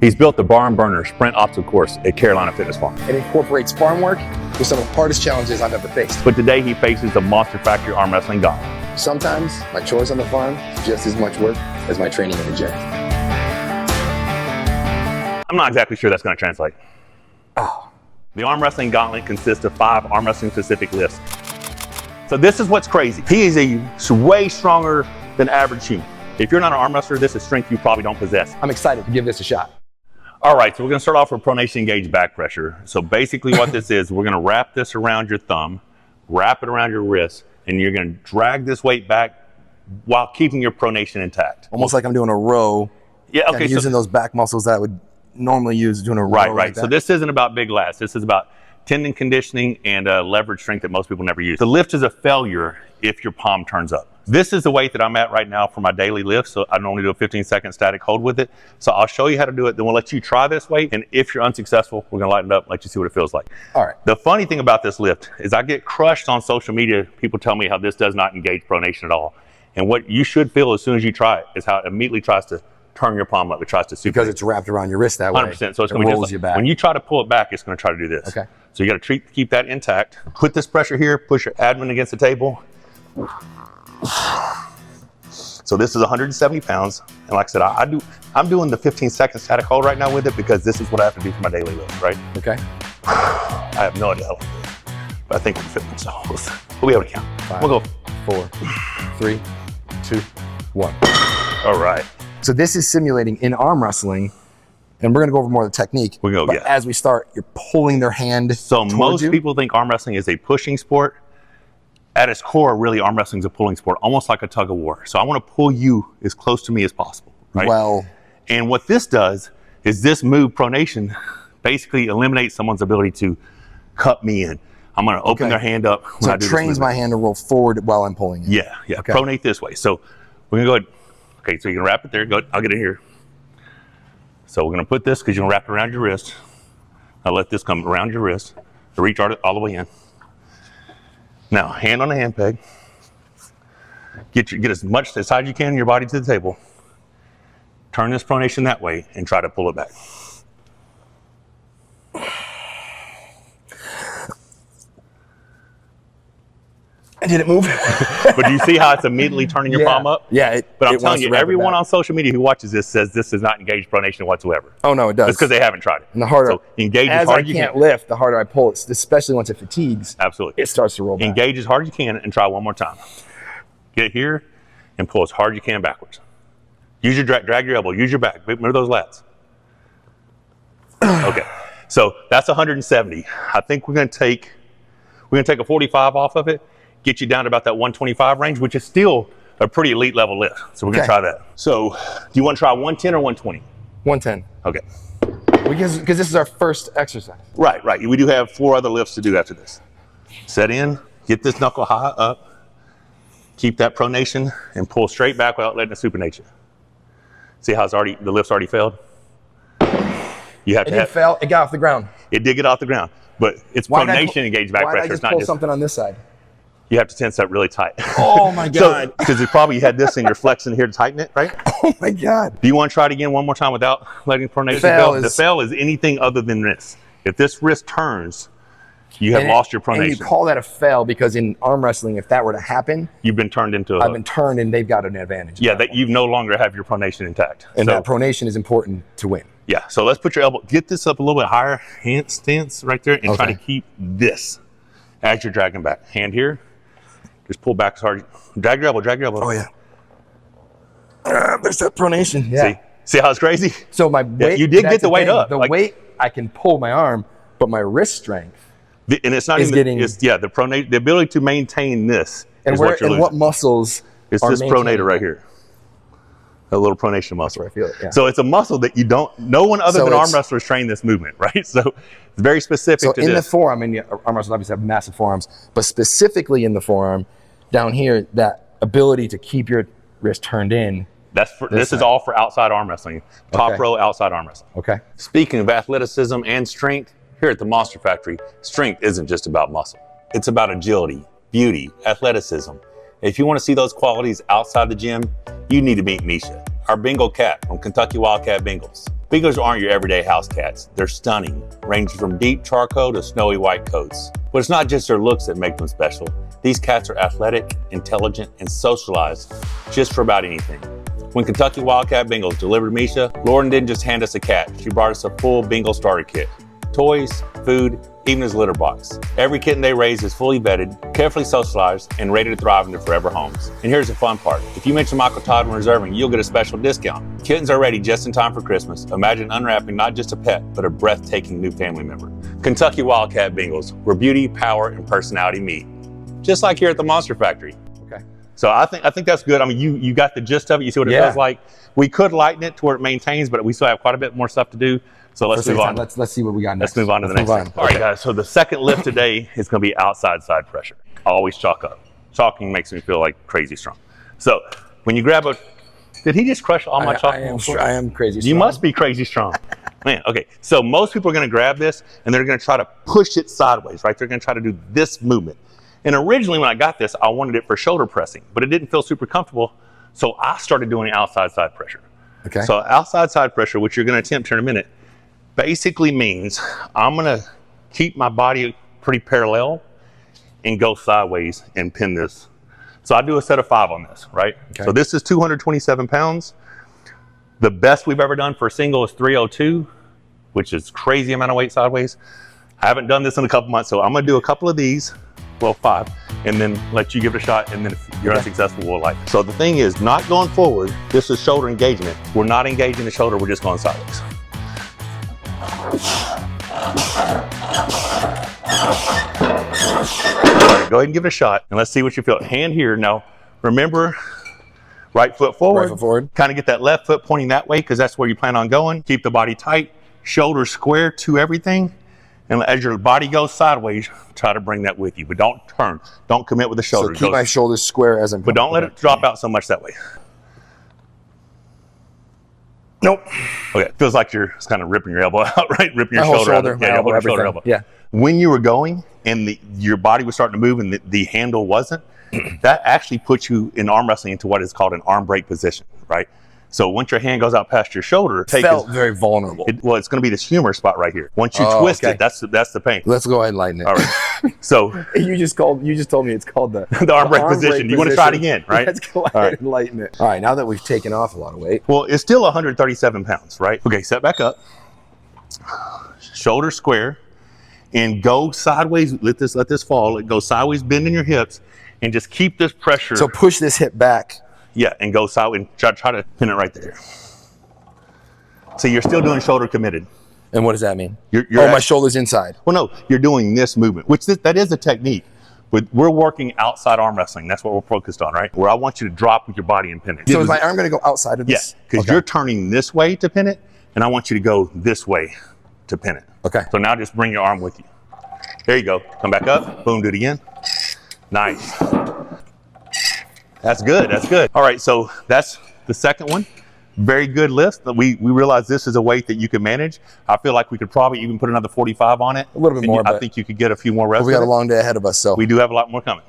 He's built the Barn Burner Sprint Obstacle Course at Carolina Fitness Farm. It incorporates farm work with some of the hardest challenges I've ever faced. But today he faces the Monster Factory Arm Wrestling Gauntlet. Sometimes my chores on the farm is just as much work as my training in the gym. I'm not exactly sure that's going to translate. The Arm Wrestling Gauntlet consists of 5 arm wrestling specific lifts. So this is what's crazy. He is way stronger than average human. If you're not an arm wrestler, this is strength you probably don't possess. I'm excited to give this a shot. All right, so we're gonna start off with pronation engaged back pressure. So basically what this is, we're gonna wrap this around your thumb, wrap it around your wrist, and you're gonna drag this weight back while keeping your pronation intact. Almost like I'm doing a row. Yeah, okay. I'm using those back muscles that I would normally use doing a row. Right. Like that. So this isn't about big lats. This is about tendon conditioning and leverage strength that most people never use. The lift is a failure if your palm turns up. This is the weight that I'm at right now for my daily lift. So I normally do a 15-second static hold with it. So I'll show you how to do it. Then we'll let you try this weight. And if you're unsuccessful, we're gonna lighten it up, let you see what it feels like. All right. The funny thing about this lift is I get crushed on social media. People tell me how this does not engage pronation at all. And what you should feel as soon as you try it is how it immediately tries to turn your palm up. It tries to supinate. Because it's wrapped around your wrist that way. 100%. So it's going to rolls be you just back. when you try to pull it back, it's going to try to do this. Okay. So you got to keep that intact. Put this pressure here. Push your abdomen against the table. So this is 170 pounds. And like I said, I'm doing the 15-second static hold right now with it because this is what I have to do for my daily lift, right? Okay. I have no idea how to do it, but I think we're fitting, so we'll be able to count. 5, We'll go 4, 3, 2, 1. All right. So this is simulating in arm wrestling, and we're gonna go over more of the technique. We go, but yeah. As we start, you're pulling their hand. So most people think arm wrestling is a pushing sport. At its core, really, arm wrestling is a pulling sport, almost like a tug of war. So I want to pull you as close to me as possible, right? Well, and what this does is this move, pronation, basically eliminates someone's ability to cut me in. I'm going to open their hand up. So it trains my hand to roll forward while I'm pulling it. Yeah. Okay. Pronate this way. So we're going to go ahead. Okay, so you can wrap it there. Go. I'll get it here. So we're going to put this because you're going to wrap it around your wrist. I'll let this come around your wrist to reach all the way in. Now, hand on the hand peg. Get as much as high as you can in your body to the table. Turn this pronation that way and try to pull it back. I didn't move. But do you see how it's immediately turning your palm up? Yeah. But I'm telling you, everyone on social media who watches this says this does not engage pronation whatsoever. Oh no, it does. It's because they haven't tried it. And the harder, so engage as hard as you can. I can't lift, the harder I pull it, especially once it fatigues. Absolutely. It starts to roll back. Engage as hard as you can and try one more time. Get here and pull as hard as you can backwards. Use your drag your elbow, use your back. Remember those lats. Okay. So that's 170. I think we're going to take a 45 off of it. Get you down to about that 125 range, which is still a pretty elite level lift. So we're gonna try that. So do you want to try 110 or 120? 110. Okay. Because this is our first exercise. Right. We do have 4 other lifts to do after this. Set in, get this knuckle high up, keep that pronation, and pull straight back without letting it supinate you. See how the lift's already failed? You have it didn't fail, it got off the ground. It did get off the ground, but it's pronation engaged back pressure. Why did I just pull something on this side? You have to tense that really tight. Oh my God. Because you had this and you're flexing here to tighten it, right? Oh my God. Do you want to try it again one more time without letting pronation go? The fail is anything other than this. If this wrist turns, you have lost your pronation. And you call that a fail because in arm wrestling, if that were to happen, you've been turned into I've been turned and they've got an advantage. Yeah, that you no longer have your pronation intact. And that pronation is important to win. Yeah, so let's put your elbow, get this up a little bit higher, hand stance right there, and try to keep this as you're dragging back. Hand here. Just pull back as hard. Drag your elbow. Oh, yeah. There's that pronation. Yeah. See how it's crazy? So my weight. You did get the weight up. The weight, I can pull my arm, but my wrist strength. And it's not even, the ability to maintain this is what you're losing. And what muscles It's this pronator right here. A little pronation muscle. That's where I feel it, yeah. So it's a muscle that no one other than arm wrestlers train this movement, right? So it's very specific to this. So in the forearm, and arm wrestlers obviously have massive forearms, but specifically in the forearm, down here, that ability to keep your wrist turned in. This is all for outside arm wrestling. Top row outside arm wrestling. Okay. Speaking of athleticism and strength, here at the Monster Factory, strength isn't just about muscle. It's about agility, beauty, athleticism. If you want to see those qualities outside the gym, you need to meet Misha. our Bengal cat from Kentucky Wildcat Bengals. Bengals aren't your everyday house cats. They're stunning, ranging from deep charcoal to snowy white coats. But it's not just their looks that make them special. These cats are athletic, intelligent, and socialized just for about anything. When Kentucky Wildcat Bengals delivered Misha, Lauren didn't just hand us a cat. She brought us a full Bengal starter kit. Toys, food, even his litter box. Every kitten they raise is fully vetted, carefully socialized, and ready to thrive in their forever homes. And here's the fun part. If you mention Michael Todd when reserving, you'll get a special discount. Kittens are ready just in time for Christmas. Imagine unwrapping not just a pet, but a breathtaking new family member. Kentucky Wildcat Bengals, where beauty, power, and personality meet. Just like here at the Monster Factory. Okay. So I think that's good. I mean, you got the gist of it. You see what it feels like. We could lighten it to where it maintains, but we still have quite a bit more stuff to do. So let's move on. Let's see what we got next. Let's move on to the next thing. All right, guys. So the second lift today is going to be outside side pressure. I always chalk up. Chalking makes me feel like crazy strong. So when you grab a, did he just crush all my chalking? I am crazy strong. You must be crazy strong. Man, okay. So most people are going to grab this and they're going to try to push it sideways, right? They're going to try to do this movement. And originally when I got this, I wanted it for shoulder pressing, but it didn't feel super comfortable. So I started doing outside side pressure. Okay. So outside side pressure, which you're going to attempt here in a minute, basically means I'm going to keep my body pretty parallel and go sideways and pin this. So I do a set of 5 on this, right? Okay. So this is 227 pounds. The best we've ever done for a single is 302, which is crazy amount of weight sideways. I haven't done this in a couple months, so I'm going to do a couple of these, well, 5, and then let you give it a shot, and then if you're unsuccessful, we'll like. So the thing is, not going forward, this is shoulder engagement. We're not engaging the shoulder, we're just going sideways. All right, go ahead and give it a shot, and let's see what you feel. Hand here. Now, remember, right foot forward. Right foot forward. Kind of get that left foot pointing that way, because that's where you plan on going. Keep the body tight, shoulders square to everything. And as your body goes sideways, try to bring that with you, but don't turn. Don't commit with the shoulder. So keep my shoulders square as I'm But don't let it drop out so much that way. Nope. Okay, feels like you're kind of ripping your elbow out, right? Ripping your shoulder out. Yeah, your shoulder, elbow. Yeah. When you were going and your body was starting to move and the handle wasn't, that actually puts you in arm wrestling into what is called an arm break position, right? So once your hand goes out past your shoulder, it felt very vulnerable. Well, it's going to be this humor spot right here. Once you twist it, that's the pain. Let's go ahead and lighten it. All right. So you just told me it's called the arm break position. You want to try it again, right? Let's go ahead and lighten it. All right. Now that we've taken off a lot of weight. Well, it's still 137 pounds, right? Okay. Set back up. Shoulder square, and go sideways. Let this fall. Go sideways, bending your hips, and just keep this pressure. So push this hip back. Yeah, and go sideways and try to pin it right there. So you're still doing shoulder committed. And what does that mean? My shoulder's inside. Well, no, you're doing this movement, which that is a technique. But we're working outside arm wrestling. That's what we're focused on, right? Where I want you to drop with your body and pin it. So is my arm going to go outside of this? Yeah, because you're turning this way to pin it, and I want you to go this way to pin it. Okay. So now just bring your arm with you. There you go. Come back up. Boom, do it again. Nice. That's good. That's good. All right, so that's the second one. Very good lift. We realize this is a weight that you can manage. I feel like we could probably even put another 45 on it. A little bit more. I think you could get a few more reps. We got a long day ahead of us, so we do have a lot more coming.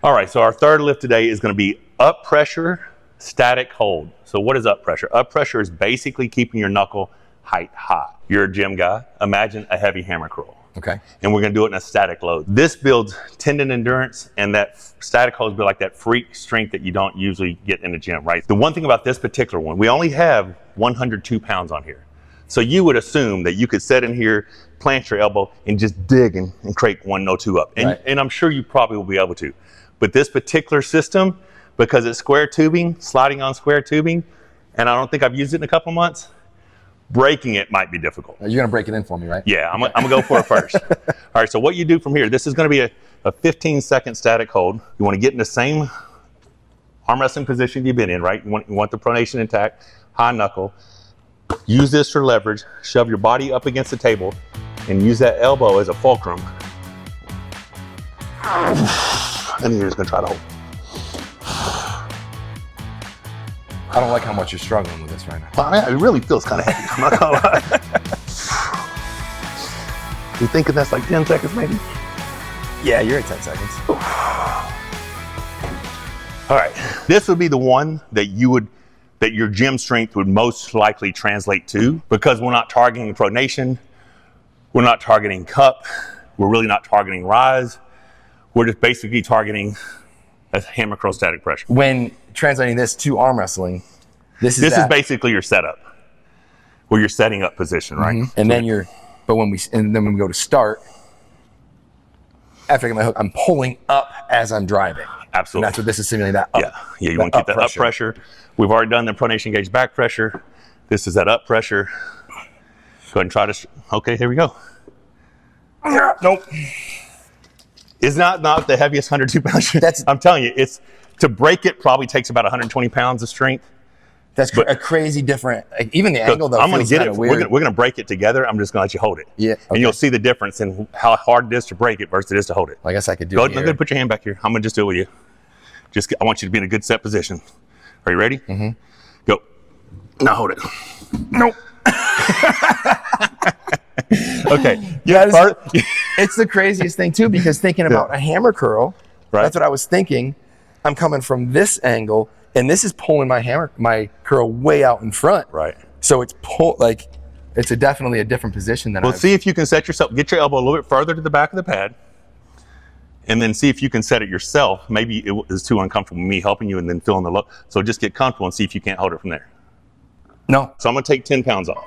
All right, so our third lift today is going to be up pressure, static hold. So what is up pressure? Up pressure is basically keeping your knuckle height high. You're a gym guy. Imagine a heavy hammer curl. Okay. And we're going to do it in a static load. This builds tendon endurance, and that static holds build like that freak strength that you don't usually get in the gym, right? The one thing about this particular one, we only have 102 pounds on here. So you would assume that you could sit in here, plant your elbow, and just dig and create 102 up. And I'm sure you probably will be able to. But this particular system, because it's square tubing, sliding on square tubing, and I don't think I've used it in a couple months, breaking it might be difficult. You're going to break it in for me, right? Yeah, I'm going to go for it first. All right, so what you do from here, this is going to be a 15-second static hold. You want to get in the same arm wrestling position you've been in, right? You want the pronation intact, high knuckle. Use this for leverage. Shove your body up against the table and use that elbow as a fulcrum. And you're just going to try to hold. I don't like how much you're struggling with this right now. Well, it really feels kind of heavy. I'm not gonna lie. You thinking that's like 10 seconds maybe? Yeah, you're at 10 seconds. All right, this would be the one that that your gym strength would most likely translate to, because we're not targeting pronation, we're not targeting cup, we're really not targeting rise. We're just basically targeting a hammer curl static pressure. When translating this to arm wrestling, this is basically your setup, where you're setting up position, right? Mm-hmm. And then when we go to start, after I get my hook, I'm pulling up as I'm driving. Absolutely. And that's what this is simulating, that up. Yeah, you want to keep that up pressure. We've already done the pronation gauge back pressure. This is that up pressure. Go ahead and try to, okay, here we go. Nope. It's not the heaviest 102 pounds. I'm telling you, to break it probably takes about 120 pounds of strength. That's a crazy different, even the angle though. I'm going to get it. Weird. We're going to break it together. I'm just going to let you hold it. Yeah. Okay. And you'll see the difference in how hard it is to break it versus it is to hold it. I guess I could do it. Go ahead and put your hand back here. I'm going to just do it with you. I want you to be in a good set position. Are you ready? Mm-hmm. Go. Now hold it. Nope. Okay. Yeah, it's the craziest thing too, because thinking about a hammer curl, that's what I was thinking. I'm coming from this angle, and this is pulling my curl way out in front. Right. So it's it's definitely a different position than. Well, see if you can set yourself. Get your elbow a little bit further to the back of the pad, and then see if you can set it yourself. Maybe it is too uncomfortable me helping you, and then feeling the low. So just get comfortable and see if you can't hold it from there. No. So I'm going to take 10 pounds off.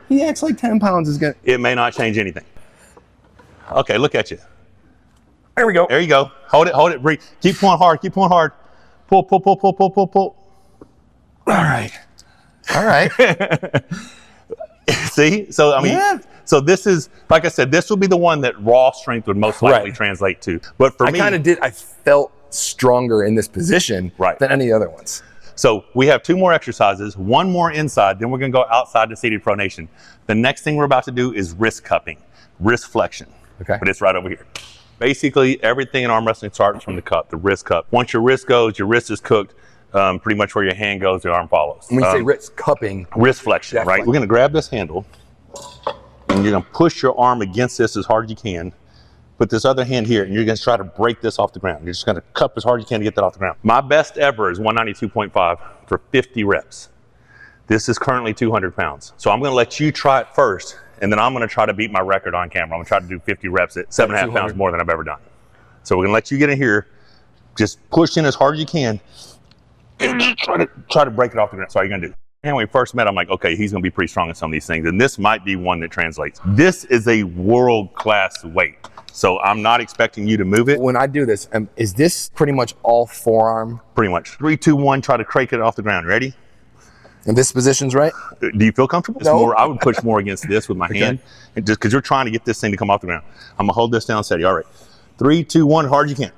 He acts like 10 pounds is good. It may not change anything. Okay, look at you. There we go. There you go. Hold it, breathe. Keep pulling hard, Pull. All right. See? So, I mean, so this is, like I said, this will be the one that raw strength would most likely translate to. But for me, I felt stronger in this position than any other ones. So we have 2 more exercises, 1 more inside, then we're going to go outside to seated pronation. The next thing we're about to do is wrist cupping, wrist flexion. Okay. But it's right over here. Basically, everything in arm wrestling starts from the cup, the wrist cup. Once your wrist goes, your wrist is cooked. Pretty much where your hand goes, the arm follows. When you say wrist cupping, wrist flexion, right? We're going to grab this handle, and you're going to push your arm against this as hard as you can. Put this other hand here, and you're going to try to break this off the ground. You're just going to cup as hard as you can to get that off the ground. My best ever is 192.5 for 50 reps. This is currently 200 pounds. So I'm going to let you try it first, and then I'm going to try to beat my record on camera. I'm going to try to do 50 reps at 7.5 pounds more than I've ever done. So we're going to let you get in here. Just push in as hard as you can, and just try to break it off the ground. So all you're going to do. And when we first met, I'm like, okay, he's going to be pretty strong in some of these things, and this might be one that translates. This is a world-class weight. So I'm not expecting you to move it. When I do this, is this pretty much all forearm? Pretty much. 3, 2, 1, try to crank it off the ground. Ready? And this position's right? Do you feel comfortable? No. It's more, I would push more against this with my hand, and just because you're trying to get this thing to come off the ground. I'm going to hold this down steady. All right. 3, 2, 1, hard as you can.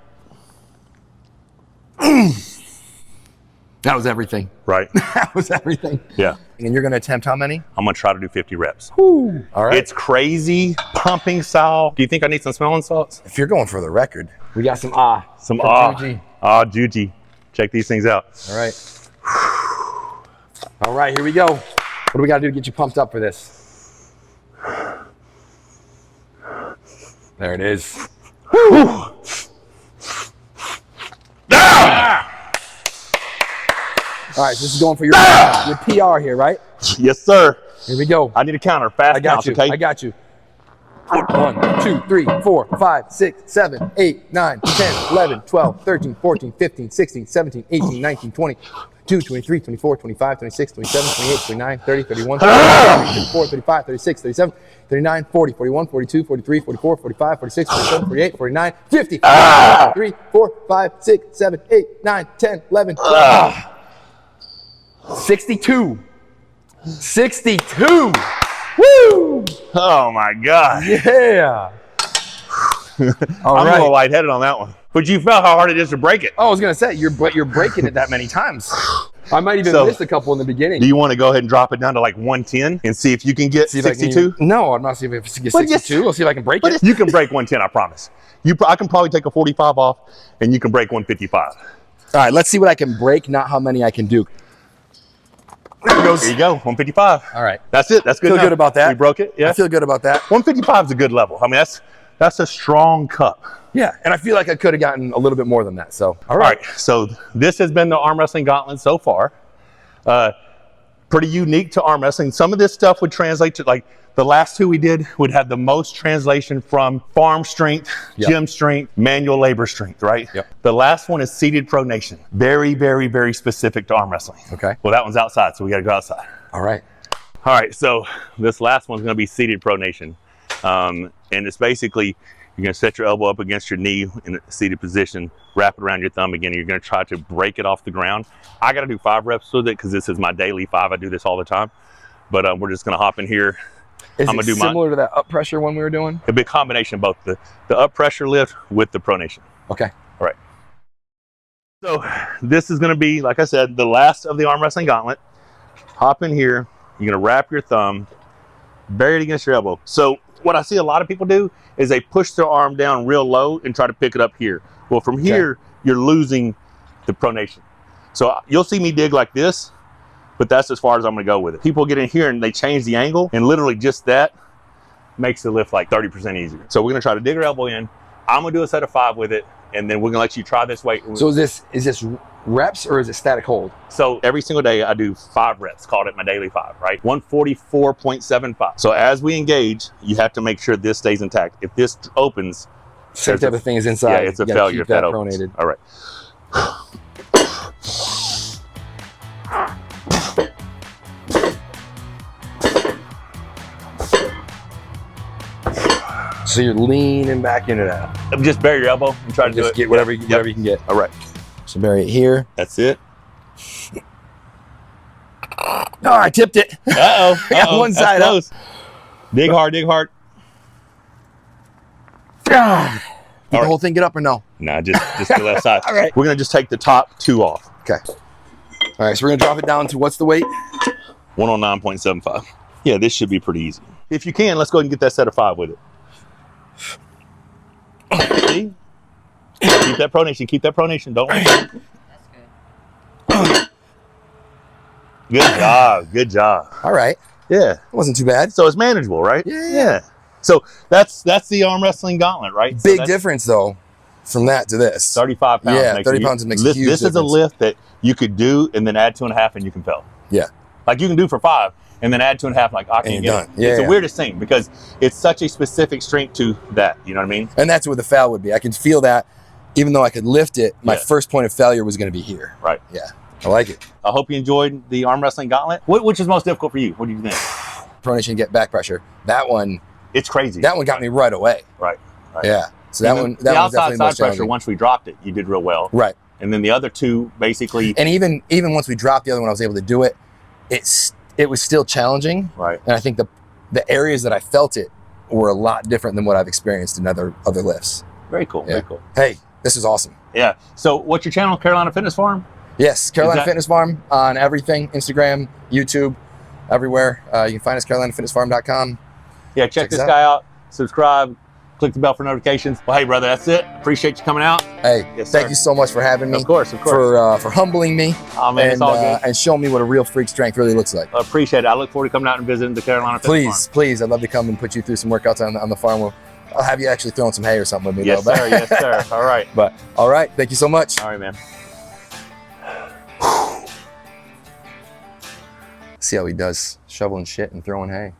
That was everything. Right. That was everything. Yeah. And you're going to attempt how many? I'm going to try to do 50 reps. Whew. All right. It's crazy, pumping style. Do you think I need some smelling salts? If you're going for the record, we got some juji. Check these things out. All right. All right, here we go. What do we got to do to get you pumped up for this? There it is. Whew. All right, so this is going for your PR here, right? Yes, sir. Here we go. I need a counter. Fast counts, okay? I got you. 1, 2, 3, 4, 5, 6, 7, 8, 9, 10, 11, 12, 13, 14, 15, 16, 17, 18, 19, 20, 22, 23, 24, 25, 26, 27, 28, 29, 30, 31, 32, 34, 35, 36, 37, 39, 40, 41, 42, 43, 44, 45, 46, 47, 48, 49, 50, 3, 4, 5, 6, 7, 8, 9, 10, 11, 12, 62. 62. Woo! Oh my God. Yeah. I'm a little lightheaded on that one. But you felt how hard it is to break it. Oh, I was gonna say you're breaking it that many times. I might even miss a couple in the beginning. Do you want to go ahead and drop it down to like 110 and see if you can get 62? No, I'm not seeing if I can get 62. We'll see if I can break it. You can break 110, I promise. I can probably take a 45 off, and you can break 155. All right, let's see what I can break, not how many I can do. There it goes. There you go, 155. All right. That's it. That's good. Feel good about that. We broke it. Yeah. I feel good about that. 155 is a good level. I mean, that's a strong cup. Yeah, and I feel like I could have gotten a little bit more than that. So, all right. So this has been the arm wrestling gauntlet so far. Pretty unique to arm wrestling. Some of this stuff would translate to, like, the last two we did would have the most translation from farm strength, gym strength, manual labor strength, right? The last one is seated pronation. Very, very, very specific to arm wrestling. Okay. Well, that one's outside, so we got to go outside. All right. All right, so this last one's going to be seated pronation. And it's basically, you're going to set your elbow up against your knee in a seated position, wrap it around your thumb again. You're going to try to break it off the ground. I got to do 5 reps with it because this is my daily 5. I do this all the time. But we're just going to hop in here. Is I'm it gonna do similar to that up pressure one we were doing? It'll be a combination of both the up pressure lift with the pronation. Okay. All right. So this is going to be, like I said, the last of the arm wrestling gauntlet. Hop in here. You're going to wrap your thumb, bury it against your elbow. So what I see a lot of people do is they push their arm down real low and try to pick it up here. Well, from here, you're losing the pronation. So you'll see me dig like this, but that's as far as I'm going to go with it. People get in here and they change the angle, and literally just that makes the lift like 30% easier. So we're going to try to dig our elbow in. I'm going to do a set of 5 with it, and then we're going to let you try this weight. So is this reps or is it static hold? So every single day I do 5 reps, called it my daily 5, right? 144.75. So as we engage, you have to make sure this stays intact. If this opens, same type of thing is inside. Yeah, it's a failure if that opens. Pronated. All right. So you're leaning back into that. Just bury your elbow and try to Just do it. get whatever you can get. All right. So bury it here. That's it. Oh, I tipped it. Uh-oh. I got one side up. Dig hard, dig hard. Did the whole thing get up or no? Nah, just the left side. All right. We're going to just take the top 2 off. Okay. All right, so we're going to drop it down to what's the weight? 109.75. Yeah, this should be pretty easy. If you can, let's go ahead and get that set of 5 with it. See? Keep that pronation. Keep that pronation. Don't worry. That's good. Good job. Good job. All right. Yeah. It wasn't too bad. So it's manageable, right? Yeah. So that's the arm wrestling gauntlet, right? Big so difference, though, from that to this. 35 pounds. Yeah, makes 30 pounds makes a this, huge This is a difference. lift that you could do and then add 2.5 and you can fail. Yeah. Like you can do for 5 and then add 2.5, like I And can you're get done. it. Yeah, It's yeah. the weirdest thing because it's such a specific strength to that. You know what I mean? And that's what the foul would be. I can feel that. Even though I could lift it, my first point of failure was going to be here. Right. Yeah. I like it. I hope you enjoyed the arm wrestling gauntlet. Which is most difficult for you? What do you think? Pronation, get back pressure. That one It's crazy. got me right away. Right. Yeah. So that one, the that one's outside definitely side most pressure, challenging. once we dropped it, you did real well. Right. And then the other 2, basically. And even once we dropped the other one, I was able to do it. It was still challenging. Right. And I think the areas that I felt it were a lot different than what I've experienced in other lifts. Very cool. Yeah. Very cool. Hey, this is awesome. Yeah. So what's your channel? Carolina Fitness Farm? Yes, Carolina that- Fitness Farm on everything, Instagram, YouTube, everywhere. You can find us carolinafitnessfarm.com. Yeah, check this us out. guy out. Subscribe. Click the bell for notifications. Well, hey, brother, that's it. Appreciate you coming out. Hey, Yes, thank sir. you so much for having me. Of course, of course. For humbling me Oh, man, it's and, all good. and showing me what a real freak strength really looks like. I appreciate it. I look forward to coming out and visiting the Carolina Fitness Please, I'd love to come and put you through some workouts on the farm. I'll have you actually throwing some hay or something with me. Farm. Yes, though, sir. Yes, sir. All right. But all right, thank you so much. All right, man. See how he does shoveling shit and throwing hay.